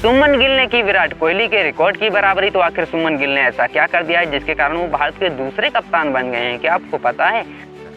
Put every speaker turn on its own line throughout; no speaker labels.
सुमन गिल ने की विराट कोहली के रिकॉर्ड की बराबरी। तो आखिर सुमन गिल ने ऐसा क्या कर दिया है जिसके कारण वो भारत के दूसरे कप्तान बन गए हैं? क्या आपको पता है?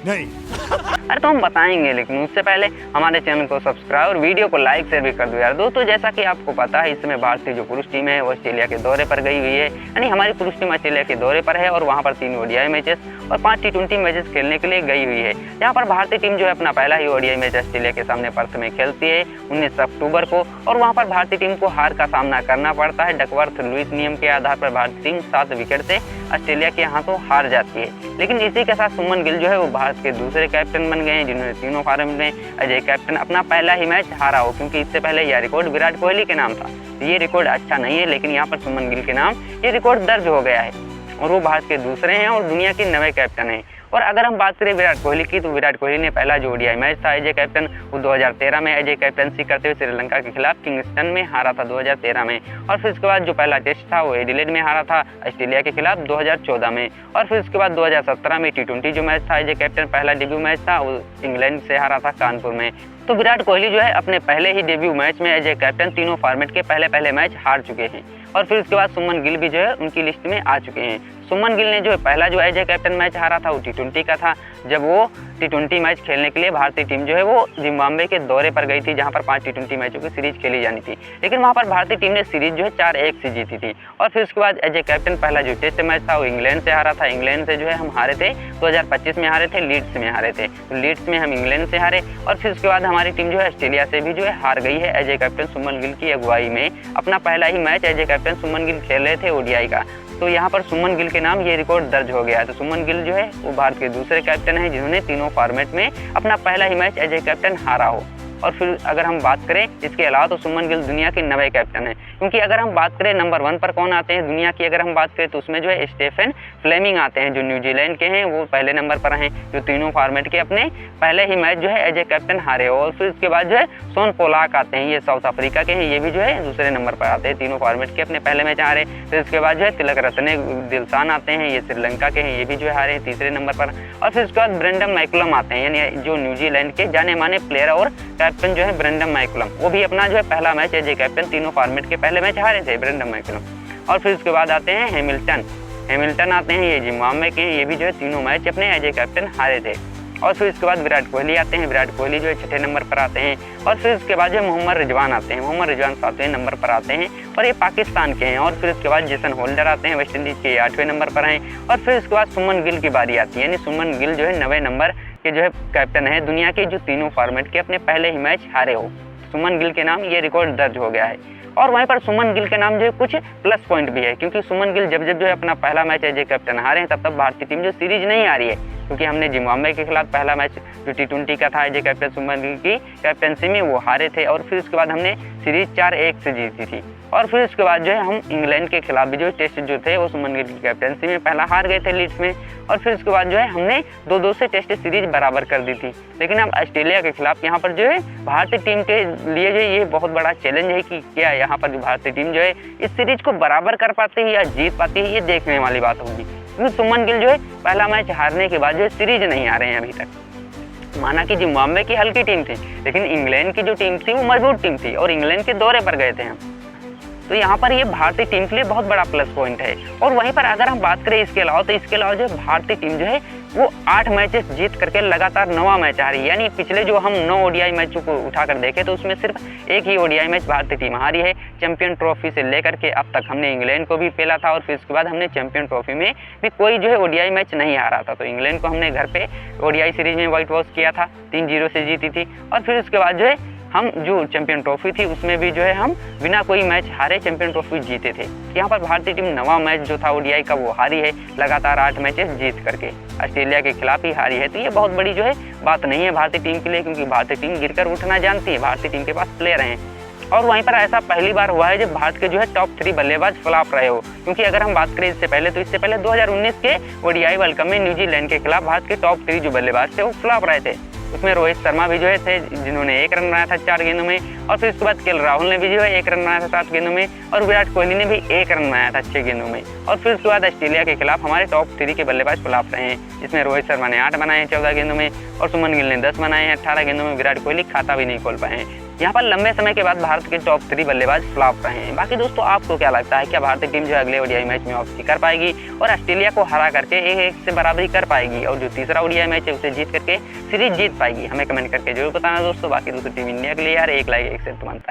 नहीं।
अरे तो हम बताएंगे, लेकिन उससे पहले हमारे चैनल को सब्सक्राइब और वीडियो को लाइक शेयर भी कर दो यार। दोस्तों जैसा कि आपको पता है, इस समय भारतीय जो पुरुष टीम है वो ऑस्ट्रेलिया के दौरे पर गई हुई है। यानी हमारी पुरुष टीम ऑस्ट्रेलिया के दौरे पर है और वहाँ पर 3 ओडीआई मैचेस और 5 T20 मैचेस खेलने के लिए गई हुई है। यहाँ पर भारतीय टीम जो है अपना पहला ही ओडीआई मैच ऑस्ट्रेलिया के सामने पर्थ में खेलती है 19 अक्टूबर को, और वहाँ पर भारतीय टीम को हार का सामना करना पड़ता है। डकवर्थ लुईस नियम के आधार पर भारतीय टीम 7 विकेट से ऑस्ट्रेलिया के हाथों हार जाती है। लेकिन इसी के साथ सुमन गिल जो है वो भारत के दूसरे कैप्टन बन गए हैं जिन्होंने तीनों फॉर्मेट में एज ए कैप्टन अपना पहला ही मैच हारा हो, क्योंकि इससे पहले यह रिकॉर्ड विराट कोहली के नाम था। ये रिकॉर्ड अच्छा नहीं है, लेकिन यहाँ पर सुमन गिल के नाम ये रिकॉर्ड दर्ज हो गया है और वो भारत के दूसरे हैं और दुनिया के 9वें कैप्टन हैं। और अगर हम बात करें विराट कोहली की, तो विराट कोहली ने पहला जो ओडीआई मैच था एज ए कैप्टन वो 2013 में एज ए कैप्टनसी करते हुए श्रीलंका के खिलाफ किंगस्टन में हारा था 2013 में। और फिर उसके बाद जो पहला टेस्ट था वो एडिलेड में हारा था ऑस्ट्रेलिया के खिलाफ 2014 में। और फिर उसके बाद 2017 में T20 जो मैच था एज ए कैप्टन पहला डेब्यू मैच था वो इंग्लैंड से हारा था कानपुर में। तो विराट कोहली जो है अपने पहले ही डेब्यू मैच में एज ए कैप्टन तीनों फॉर्मेट के पहले मैच हार चुके हैं। और फिर उसके बाद सुमन गिल भी जो है उनकी लिस्ट में आ चुके हैं। सुमन गिल ने जो पहला जो एज ए कैप्टन मैच हारा था वो T20 का था, जब वो T20 मैच खेलने के लिए भारतीय टीम जो है वो जिम्बाब्वे के दौरे पर गई थी, जहां पर 5 T20 मैचों की सीरीज खेली जानी थी। लेकिन वहां पर भारतीय टीम ने सीरीज जो है 4-1 से जीती थी। और फिर उसके बाद एज ए कैप्टन पहला जो टेस्ट मैच था वो इंग्लैंड से हारा था। इंग्लैंड से जो है हम हारे थे 2025 में हारे थे, लीड्स में हारे थे। तो लीड्स में हम इंग्लैंड से हारे। और फिर उसके बाद हमारी टीम जो है ऑस्ट्रेलिया से भी जो है हार गई है एज ए कैप्टन सुमन गिल की अगुवाई में। अपना पहला ही मैच एज ए कैप्टन सुमन गिल खेल रहे थे ओडीआई का। तो यहाँ पर सुमन गिल के नाम ये रिकॉर्ड दर्ज हो गया है। तो सुमन गिल जो है वो भारत के दूसरे कैप्टन हैं जिन्होंने तीनों फॉर्मेट में अपना पहला ही मैच एज ए कैप्टन हारा हो। और फिर अगर हम बात करें इसके अलावा, तो सुमन गिल दुनिया के 9वें कैप्टन है। क्योंकि अगर हम बात करें नंबर 1 पर कौन आते हैं दुनिया की, अगर हम बात करें तो उसमें जो है स्टीफन फ्लेमिंग आते हैं जो न्यूजीलैंड के हैं, वो पहले नंबर पर हैं जो तीनों फॉर्मेट के अपने पहले ही मैच जो है एज ए कैप्टन हारे हो। और फिर उसके बाद जो है शॉन पोलाक आते हैं, ये साउथ अफ्रीका के हैं, ये भी जो है दूसरे नंबर पर आते हैं, तीनों फॉर्मेट के अपने पहले मैच हारे। फिर उसके बाद जो है तिलक रत्ने दिलशान आते हैं, ये श्रीलंका के हैं, ये भी जो है हारे हैं तीसरे नंबर पर। और फिर उसके बाद ब्रेंडन मैकुलम आते हैं, यानी जो न्यूजीलैंड के जाने माने प्लेयर और कैप्टन जो है ब्रेंडन मैकुलम, वो भी अपना जो है पहला मैच एज ए कैप्टन तीनों फॉर्मेट के पहले मैच हारे थे ब्रेंडन मैकुलम। और फिर उसके बाद आते हैं हैमिल्टन आते हैं, ये जिम्बाब्वे के हैं, ये भी जो है तीनों मैच अपने एज ए कैप्टन हारे थे। और फिर इसके बाद विराट कोहली आते हैं, विराट कोहली जो है 6ठे नंबर पर आते हैं। और फिर उसके बाद जो मोहम्मद रिजवान आते हैं, मोहम्मद रिजवान 7वें नंबर पर आते हैं और ये पाकिस्तान के हैं। और फिर उसके बाद जेसन होल्डर आते हैं, वेस्ट इंडीज़ के 8वें नंबर पर हैं। और फिर उसके बाद सुमन गिल की बारी आती है, यानी सुमन गिल जो है 9वें नंबर के जो है कैप्टन है दुनिया के, जो तीनों फॉर्मेट के अपने पहले ही मैच हारे हो। सुमन गिल के नाम ये रिकॉर्ड दर्ज हो गया है। और वहीं पर सुमन गिल के नाम जो है कुछ प्लस पॉइंट भी है, क्योंकि सुमन गिल जब जो है अपना पहला मैच एज ए कैप्टन हारे हैं, तब भारतीय टीम जो सीरीज नहीं आ रही है, क्योंकि हमने जिम्बाब्वे के खिलाफ पहला मैच जो T20 का था एज ए कैप्टन सुमन गिल की कैप्टनसी में वो हारे थे। और फिर उसके बाद हमने सीरीज 4-1 से जीती थी। और फिर उसके बाद जो है हम इंग्लैंड के खिलाफ भी जो टेस्ट जो थे वो सुमन गिल की कैप्टनसी में पहला हार गए थे लीड्स में। और फिर उसके बाद जो है हमने 2-2 से टेस्ट सीरीज बराबर कर दी थी। लेकिन अब ऑस्ट्रेलिया के खिलाफ यहाँ पर जो है भारतीय टीम के लिए जो ये बहुत बड़ा चैलेंज है कि क्या यहाँ पर जो भारतीय टीम जो है इस सीरीज को बराबर कर पाती है या जीत पाती है, ये देखने वाली बात होगी। क्योंकि सुमन गिल जो है पहला मैच हारने के बाद जो है सीरीज नहीं आ रहे हैं अभी तक। माना कि जिम्बाब्वे की हल्की टीम थी, लेकिन इंग्लैंड की जो टीम थी वो मजबूत टीम थी और इंग्लैंड के दौरे पर गए थे हम। तो यहाँ पर ये भारतीय टीम के लिए बहुत बड़ा प्लस पॉइंट है। और वहीं पर अगर हम बात करें इसके अलावा, तो इसके अलावा जो भारतीय टीम जो है वो 8 मैचेस जीत करके लगातार 9वां मैच हारी। यानी पिछले जो हम 9 ओडीआई मैचों को उठाकर देखें तो उसमें सिर्फ एक ही ओडीआई मैच भारतीय टीम हारी है। चैंपियन ट्रॉफी से लेकर के अब तक हमने इंग्लैंड को भी पेला था और फिर उसके बाद हमने चैंपियन ट्रॉफी में भी कोई जो है ओडीआई मैच नहीं हारा था। तो इंग्लैंड को हमने घर पे ओडीआई सीरीज में व्हाइट वॉश किया था, 3-0 से जीती थी। और फिर उसके बाद जो है हम जो चैंपियन ट्रॉफी थी उसमें भी जो है हम बिना कोई मैच हारे चैंपियन ट्रॉफी जीते थे। यहाँ पर भारतीय टीम 9वां मैच जो था ओडीआई का वो हारी है, लगातार 8 मैचेस जीत करके ऑस्ट्रेलिया के खिलाफ ही हारी है। तो ये बहुत बड़ी जो है बात नहीं है भारतीय टीम के लिए, क्योंकि भारतीय टीम गिरकर उठना जानती है, भारतीय टीम के पास प्लेयर हैं। और वहीं पर ऐसा पहली बार हुआ है जब भारत के जो है टॉप 3 बल्लेबाज फ्लॉप रहे हो। क्योंकि अगर हम बात करें इससे पहले, तो इससे पहले 2019 के ओडीआई वर्ल्ड कप में न्यूजीलैंड के खिलाफ भारत के टॉप 3 जो बल्लेबाज थे वो फ्लॉप रहे थे। उसमें रोहित शर्मा भी जो है थे जिन्होंने 1 रन बनाया था 4 गेंदों में। और फिर उसके बाद केएल राहुल ने भी जो है 1 रन बनाया था 7 गेंदों में। और विराट कोहली ने भी 1 रन बनाया था 6 गेंदों में। और फिर उसके बाद ऑस्ट्रेलिया के खिलाफ हमारे टॉप 3 के बल्लेबाज फ्लॉप रहे हैं, जिसमें रोहित शर्मा ने 8 बनाए हैं 14 गेंदों में और सुमन गिल ने 10 बनाए हैं 18 गेंदों में। विराट कोहली खाता भी नहीं खोल पाए हैं। यहाँ पर लंबे समय के बाद भारत के टॉप 3 बल्लेबाज फ्लॉप रहे हैं। बाकी दोस्तों आपको क्या लगता है, क्या भारतीय टीम जो है अगले ओडीआई मैच में वापसी कर पाएगी और ऑस्ट्रेलिया को हरा करके 1-1 से बराबरी कर पाएगी और जो तीसरा ओडीआई मैच है उसे जीत करके सीरीज जीत पाएगी? हमें कमेंट करके जरूर बताना दोस्तों। बाकी दोस्तों टीम इंडिया के लिए यार एक लाइक एक शेयर तो बनता है।